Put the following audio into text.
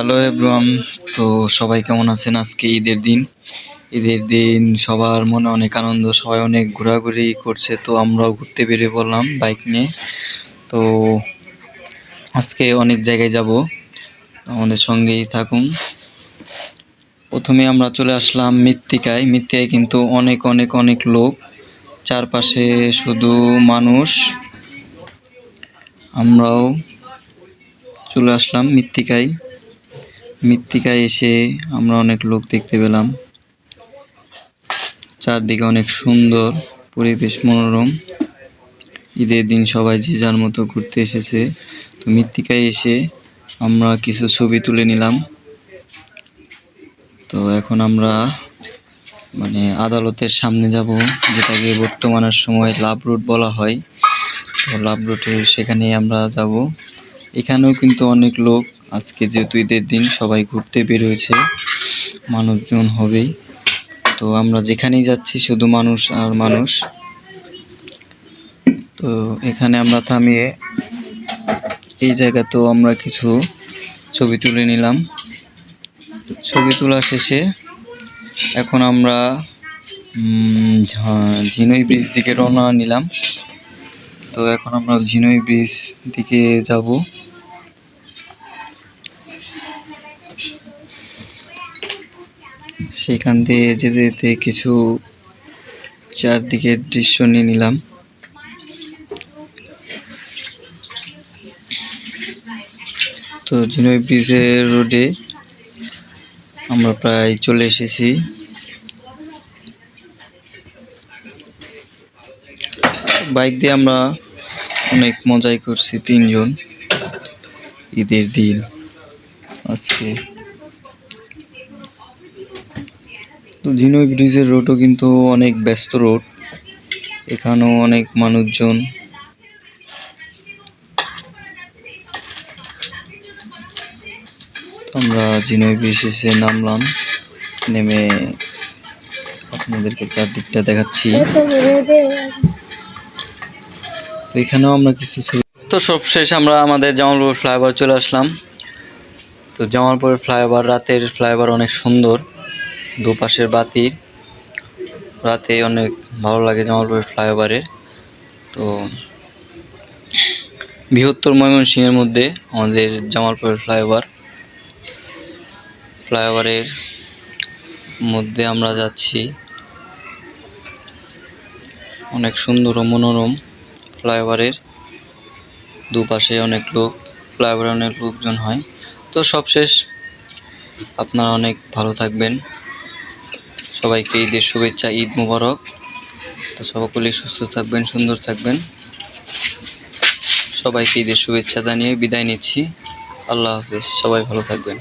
Hello everyone. তো সবাই কেমন আছেন? আজকে ঈদের দিন সবার মনে অনেক আনন্দ, সবাই অনেক ঘোরাঘুরি করছে। তো আমরাও ঘুরতে বেরিয়ে পড়লাম বাইক নিয়ে। তো আজকে অনেক জায়গায় যাব, আমাদের সঙ্গেই থাকুন। প্রথমে আমরা চলে আসলাম মৃত্তিকায়। কিন্তু অনেক অনেক অনেক লোক, চারপাশে শুধু মানুষ। আমরাও চলে আসলাম মৃত্তিকায় এসে আমরা অনেক লোক দেখতে পেলাম। চারদিকে অনেক সুন্দর পরিবেশ, মনোরম। ঈদের দিন সবাই যে যার মতো ঘুরতে এসেছে। তো মৃত্তিকায় এসে আমরা কিছু ছবি তুলে নিলাম। তো এখন আমরা আদালতের সামনে যাব, যেটাকে বর্তমানের সময় লাভ রোড বলা হয়। তো লাভ রোডের সেখানে আমরা যাব। এখানেও কিন্তু অনেক লোক, আজকে যেহেতু ঈদের দিন সবাই ঘুরতে বের হয়েছে, মানুষজন হবেই। তো আমরা যেখানেই যাচ্ছি শুধু মানুষ আর মানুষ। তো এখানে আমরা থামিয়ে এই জায়গাতেও আমরা কিছু ছবি তুলে নিলাম। ছবি তোলা শেষে এখন আমরা ঝিনুই ব্রিজ দিকে রওনা নিলাম। তো এখন আমরা ঝিনুই ব্রিজ দিকে যাব। সেখান দিয়ে যেতে যেতে কিছু চারদিকের দৃশ্য নিয়ে নিলাম। তো ঝিনুই ব্রিজের রোডে আমরা প্রায় চলে এসেছি। বাইক দিয়ে আমরা অনেক মজাই করছি তিনজন ঈদের দিন আজকে। তো ঝিনুই ব্রিজের রোডও কিন্তু অনেক ব্যস্ত রোড, এখানেও অনেক মানুষজন। আমরা ঝিনুই ব্রিজ এসে নামলাম, নেমে আপনাদেরকে চারদিকটা দেখাচ্ছি। তো এখানেও আমরা কিছু ছবি। তো সবশেষ আমরা আমাদের জামালপুর ফ্লাইওভার চলে আসলাম। তো জামালপুর ফ্লাইওভার, রাতের ফ্লাইওভার অনেক সুন্দর, দুপাশের বাতির, রাতে অনেক ভালো লাগে জামালপুর ফ্লাইওভারের। তো বৃহত্তর ময়মনসিংহের মধ্যে আমাদের জামালপুর ফ্লাইওভারের মধ্যে আমরা যাচ্ছি। অনেক সুন্দর ও মনোরম ফ্লাইওভারের দুপাশে অনেক লোক, ফ্লাইওভারে অনেক লোকজন হয়। তো সবশেষ আপনারা অনেক ভালো থাকবেন, সবাইকে ঈদের শুভেচ্ছা, ঈদ মোবারক। তো সকলেই সুস্থ থাকবেন, সুন্দর থাকবেন। সবাইকে ঈদের শুভেচ্ছা জানিয়ে বিদায় নিচ্ছি। আল্লাহ হাফেজ, সবাই ভালো থাকবেন।